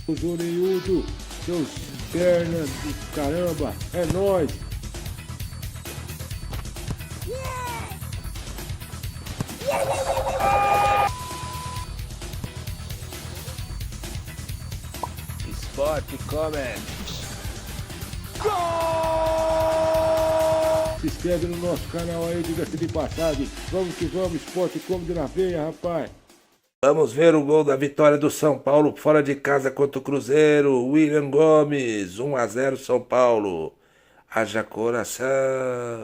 O Zoneiudo, seus perna do caramba, é nóis! Sport Comment. Se inscreve no nosso canal aí, diga-se de passagem. Vamos que vamos, Esporte Comedy na veia, rapaz. Vamos ver o gol da vitória do São Paulo fora de casa contra o Cruzeiro. William Gomes, 1-0 São Paulo. Haja coração.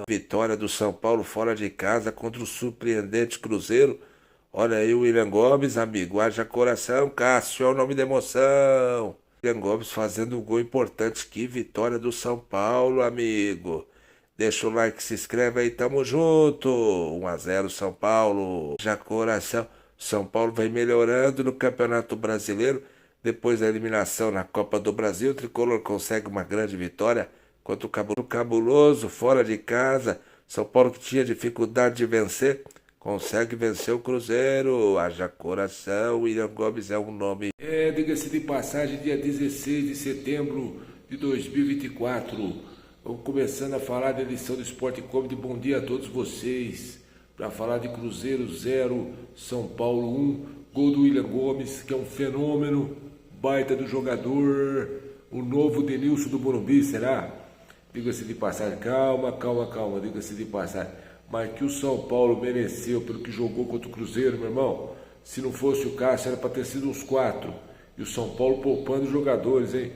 Vitória do São Paulo fora de casa contra o surpreendente Cruzeiro. Olha aí o William Gomes, amigo. Haja coração, Cássio, é o nome da emoção. William Gomes fazendo um gol importante. Que vitória do São Paulo, amigo. Deixa o like, se inscreve aí, tamo junto. 1-0 São Paulo. Haja coração. São Paulo vem melhorando no Campeonato Brasileiro. Depois da eliminação na Copa do Brasil, o Tricolor consegue uma grande vitória contra o Cabuloso, fora de casa. São Paulo, que tinha dificuldade de vencer, consegue vencer o Cruzeiro. Haja coração, William Gomes é um nome. Diga-se de passagem, dia 16 de setembro de 2024. Vamos começando a falar da edição do Esporte Comedy. Bom dia a todos vocês. Para falar de Cruzeiro 0, São Paulo 1, gol do William Gomes, que é um fenômeno, baita do jogador, o novo Denilson do Morumbi, será? Diga-se de passagem, calma, diga-se de passagem, mas que o São Paulo mereceu pelo que jogou contra o Cruzeiro, meu irmão. Se não fosse o Cássio, era para ter sido uns 4, e o São Paulo poupando jogadores, hein?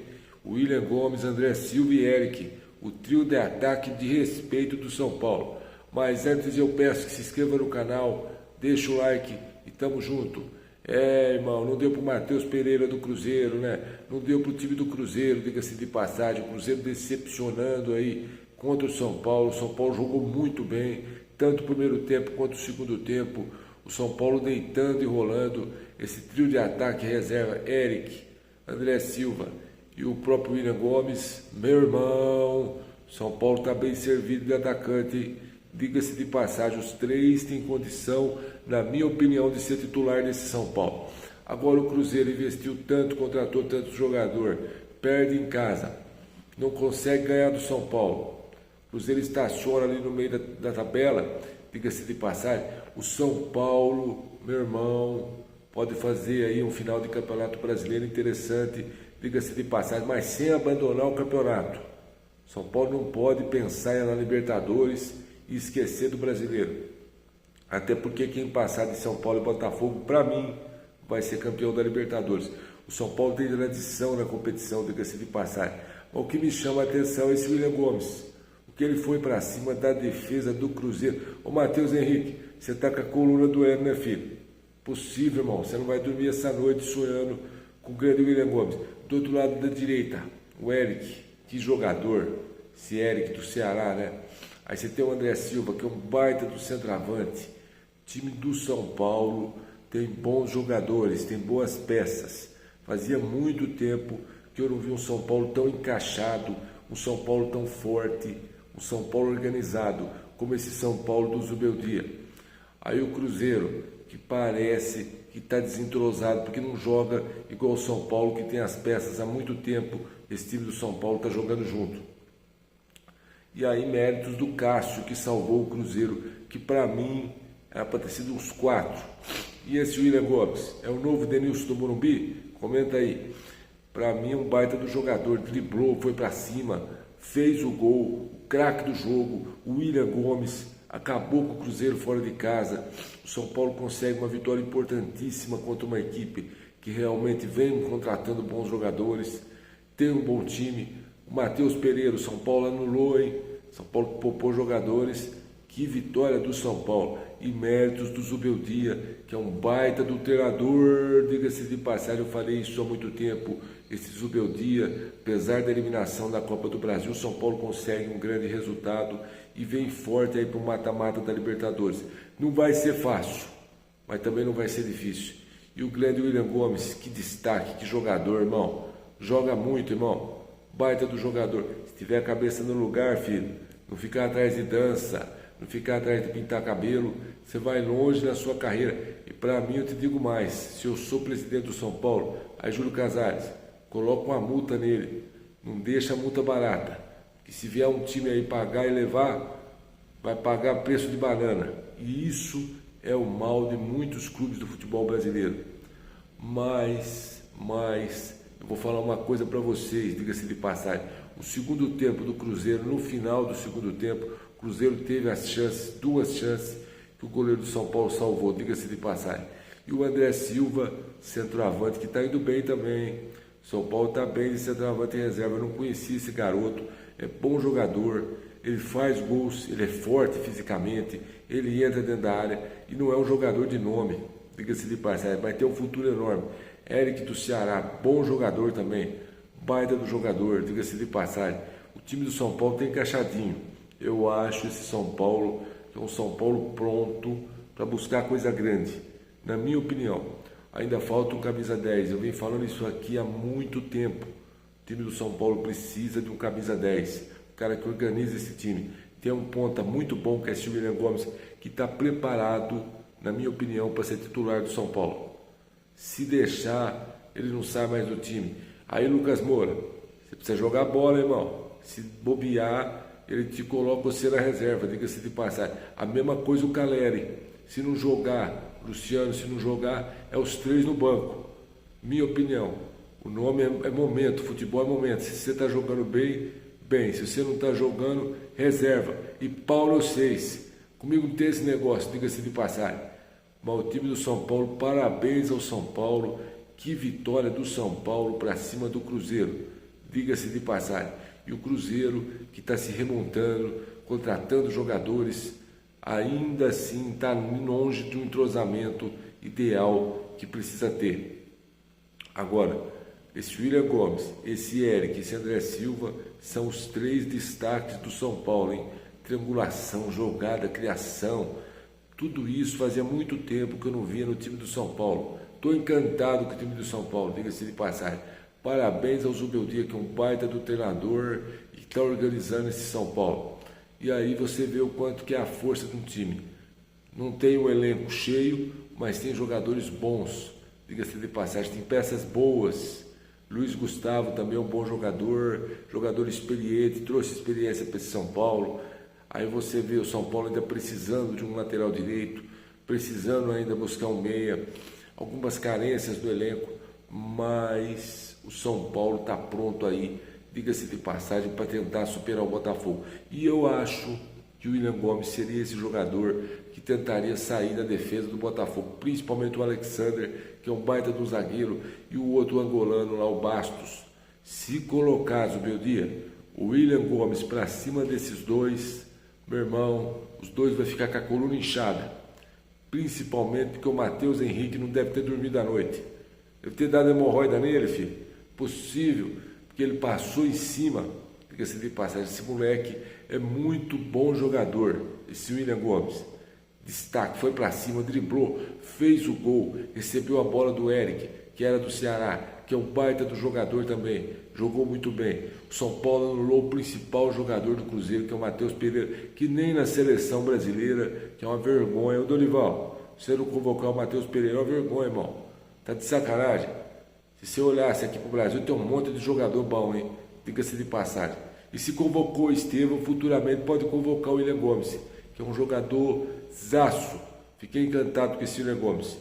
William Gomes, André Silva e Eric, o trio de ataque de respeito do São Paulo. Mas antes eu peço que se inscreva no canal, deixa o like e tamo junto. Irmão, não deu pro Matheus Pereira do Cruzeiro, né? Não deu pro time do Cruzeiro, diga-se de passagem. O Cruzeiro decepcionando aí contra o São Paulo. O São Paulo jogou muito bem, tanto o primeiro tempo quanto o segundo tempo. O São Paulo deitando e rolando. Esse trio de ataque reserva, Eric, André Silva e o próprio William Gomes. Meu irmão, São Paulo tá bem servido de atacante, hein? Diga-se de passagem, os três têm condição, na minha opinião, de ser titular nesse São Paulo. Agora o Cruzeiro investiu tanto, contratou tanto jogador, perde em casa, não consegue ganhar do São Paulo. O Cruzeiro estaciona ali no meio da tabela, diga-se de passagem. O São Paulo, meu irmão, pode fazer aí um final de campeonato brasileiro interessante, diga-se de passagem, mas sem abandonar o campeonato. São Paulo não pode pensar na Libertadores e esquecer do brasileiro. Até porque quem passar de São Paulo e Botafogo, para mim, vai ser campeão da Libertadores. O São Paulo tem tradição na competição, diga-se de passagem. Mas o que me chama a atenção é esse William Gomes. O que ele foi para cima da defesa do Cruzeiro. Ô Matheus Henrique, você tá com a coluna doendo, né, filho? Possível, irmão. Você não vai dormir essa noite sonhando com o grande William Gomes. Do outro lado da direita, o Eric. Que jogador. Esse Eric do Ceará, né? Aí você tem o André Silva, que é um baita do centroavante. Time do São Paulo tem bons jogadores, tem boas peças. Fazia muito tempo que eu não vi um São Paulo tão encaixado, um São Paulo tão forte, um São Paulo organizado, como esse São Paulo do Zubeldia. Aí o Cruzeiro, que parece que está desentrosado, porque não joga igual o São Paulo, que tem as peças há muito tempo. Esse time do São Paulo está jogando junto. E aí méritos do Cássio, que salvou o Cruzeiro, que para mim era para ter sido uns 4. E esse William Gomes, é o novo Denilson do Morumbi? Comenta aí. Para mim um baita do jogador, driblou, foi para cima, fez o gol, o craque do jogo, o William Gomes, acabou com o Cruzeiro fora de casa. O São Paulo consegue uma vitória importantíssima contra uma equipe que realmente vem contratando bons jogadores, tem um bom time. O Matheus Pereira, o São Paulo anulou, hein? São Paulo poupou jogadores. Que vitória do São Paulo. E méritos do Zubeldia, que é um baita do treinador. Diga-se de passagem, eu falei isso há muito tempo. Esse Zubeldia, apesar da eliminação da Copa do Brasil, o São Paulo consegue um grande resultado e vem forte aí para o mata-mata da Libertadores. Não vai ser fácil, mas também não vai ser difícil. E o grande William Gomes, que destaque, que jogador, irmão. Joga muito, irmão. Baita do jogador. Se tiver a cabeça no lugar, filho, não ficar atrás de dança, não ficar atrás de pintar cabelo, você vai longe na sua carreira. E para mim eu te digo mais, se eu sou presidente do São Paulo, aí Júlio Casares, coloca uma multa nele, não deixa a multa barata, que se vier um time aí pagar e levar, vai pagar preço de banana. E isso é o mal de muitos clubes do futebol brasileiro. Mas eu vou falar uma coisa para vocês, diga-se de passagem. O segundo tempo do Cruzeiro, no final do segundo tempo, o Cruzeiro teve as chances, 2 chances, que o goleiro do São Paulo salvou, diga-se de passagem. E o André Silva, centroavante, que está indo bem também. São Paulo está bem de centroavante em reserva. Eu não conhecia esse garoto, é bom jogador, ele faz gols, ele é forte fisicamente, ele entra dentro da área e não é um jogador de nome, diga-se de passagem, vai ter um futuro enorme. Eric do Ceará, bom jogador também, baita do jogador, diga-se de passagem. O time do São Paulo tem encaixadinho. Eu acho esse São Paulo, que é um São Paulo pronto para buscar coisa grande, na minha opinião. Ainda falta um camisa 10, eu venho falando isso aqui há muito tempo. O time do São Paulo precisa de um camisa 10, o cara que organiza esse time. Tem um ponta muito bom, que é o William Gomes, que está preparado, na minha opinião, para ser titular do São Paulo. Se deixar, ele não sai mais do time. Aí, Lucas Moura, você precisa jogar bola, irmão. Se bobear, ele te coloca você na reserva, diga-se de passagem. A mesma coisa o Caleri. Se não jogar, Luciano, se não jogar, é os 3 no banco. Minha opinião. O nome é momento, futebol é momento. Se você está jogando bem, bem. Se você não está jogando, reserva. E Paulo 6. Comigo não tem esse negócio, diga-se de passagem. Mas o time do São Paulo, parabéns ao São Paulo. Que vitória do São Paulo para cima do Cruzeiro, diga-se de passagem. E o Cruzeiro que está se remontando, contratando jogadores, ainda assim está longe de um entrosamento ideal que precisa ter. Agora, esse William Gomes, esse Eric, esse André Silva são os 3 destaques do São Paulo, hein? Triangulação, jogada, criação, tudo isso fazia muito tempo que eu não via no time do São Paulo. Estou encantado com o time do São Paulo, diga-se de passagem. Parabéns ao Zubeldia, que é um baita do treinador e está organizando esse São Paulo. E aí você vê o quanto que é a força de um time. Não tem um elenco cheio, mas tem jogadores bons, diga-se de passagem, tem peças boas. Luiz Gustavo também é um bom jogador, jogador experiente, trouxe experiência para esse São Paulo. Aí você vê o São Paulo ainda precisando de um lateral direito, precisando ainda buscar um meia, algumas carências do elenco, mas o São Paulo está pronto aí, diga-se de passagem, para tentar superar o Botafogo. E eu acho que o William Gomes seria esse jogador que tentaria sair da defesa do Botafogo, principalmente o Alexander, que é um baita do zagueiro, e o outro angolano lá, o Bastos. Se colocar, Zubeldia, o William Gomes para cima desses dois, meu irmão, os dois vai ficar com a coluna inchada. Principalmente porque o Matheus Henrique não deve ter dormido à noite. Deve ter dado hemorroida nele, filho. Possível, porque ele passou em cima. Diga-se de passagem, esse moleque é muito bom jogador, esse William Gomes. Destaque, foi para cima, driblou, fez o gol, recebeu a bola do Eric, que era do Ceará, que é um baita do jogador também, jogou muito bem. O São Paulo anulou o principal jogador do Cruzeiro, que é o Matheus Pereira, que nem na seleção brasileira, que é uma vergonha. Ô Dorival, você não convocar o Matheus Pereira é uma vergonha, irmão. Tá de sacanagem. Se você olhasse aqui pro Brasil, tem um monte de jogador bom, hein? Diga-se de passagem. E se convocou o Estevão, futuramente pode convocar o William Gomes, que é um jogador zaço. Fiquei encantado com esse William Gomes.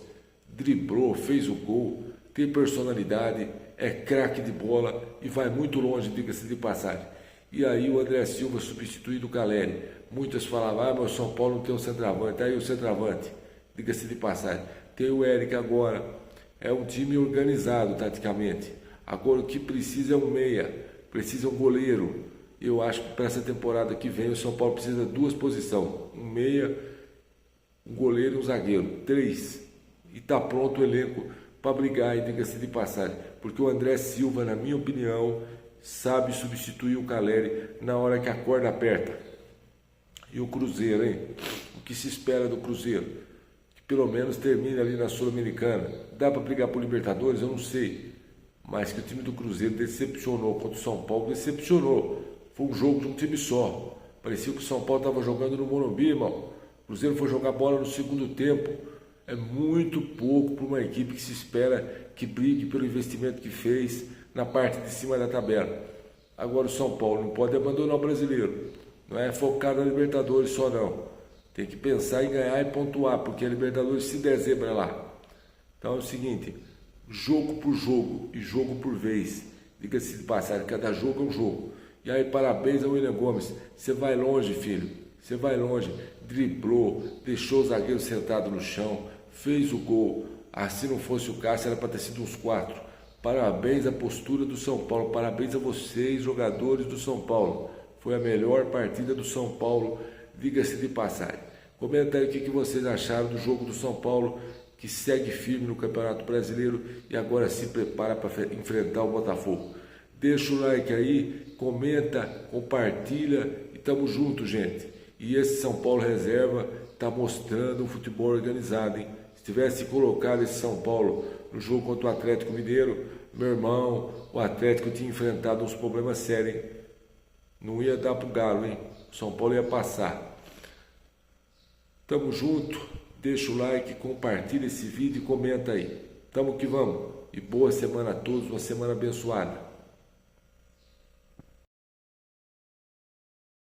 Driblou, fez o gol, tem personalidade, é craque de bola e vai muito longe, diga-se de passagem. E aí o André Silva substituindo o Caleri. Muitas falavam, mas o São Paulo não tem um centroavante. Aí o centroavante, diga-se de passagem. Tem o Eric agora. É um time organizado taticamente. Agora o que precisa é um meia, precisa um goleiro. Eu acho que para essa temporada que vem o São Paulo precisa de 2 posições. Um meia, um goleiro e um zagueiro. 3. E está pronto o elenco para brigar, e diga-se de passagem. Porque o André Silva, na minha opinião, sabe substituir o Caleri na hora que a corda aperta. E o Cruzeiro, hein? O que se espera do Cruzeiro? Que pelo menos termine ali na Sul-Americana. Dá para brigar por Libertadores? Eu não sei. Mas que o time do Cruzeiro decepcionou contra o São Paulo, decepcionou. Foi um jogo de um time só. Parecia que o São Paulo estava jogando no Morumbi, irmão. O Cruzeiro foi jogar bola no segundo tempo. É muito pouco para uma equipe que se espera que brigue pelo investimento que fez na parte de cima da tabela. Agora o São Paulo não pode abandonar o brasileiro, não é focar na Libertadores só não. Tem que pensar em ganhar e pontuar, porque a Libertadores se dezembra lá. Então é o seguinte, jogo por jogo e jogo por vez. Diga-se de passagem, cada jogo é um jogo. E aí, parabéns ao William Gomes. Você vai longe, filho. Você vai longe. Driblou, deixou o zagueiro sentado no chão, fez o gol. Ah, se não fosse o Cássio, era para ter sido uns 4. Parabéns à postura do São Paulo. Parabéns a vocês, jogadores do São Paulo. Foi a melhor partida do São Paulo, diga-se de passagem. Comenta aí o que vocês acharam do jogo do São Paulo, que segue firme no Campeonato Brasileiro e agora se prepara para enfrentar o Botafogo. Deixa o like aí, comenta, compartilha e tamo junto, gente. E esse São Paulo reserva está mostrando um futebol organizado, hein? Se tivesse colocado esse São Paulo no jogo contra o Atlético Mineiro, meu irmão, o Atlético tinha enfrentado uns problemas sérios, hein? Não ia dar pro Galo, hein? O São Paulo ia passar. Tamo junto, deixa o like, compartilha esse vídeo e comenta aí. Tamo que vamos. E boa semana a todos, uma semana abençoada.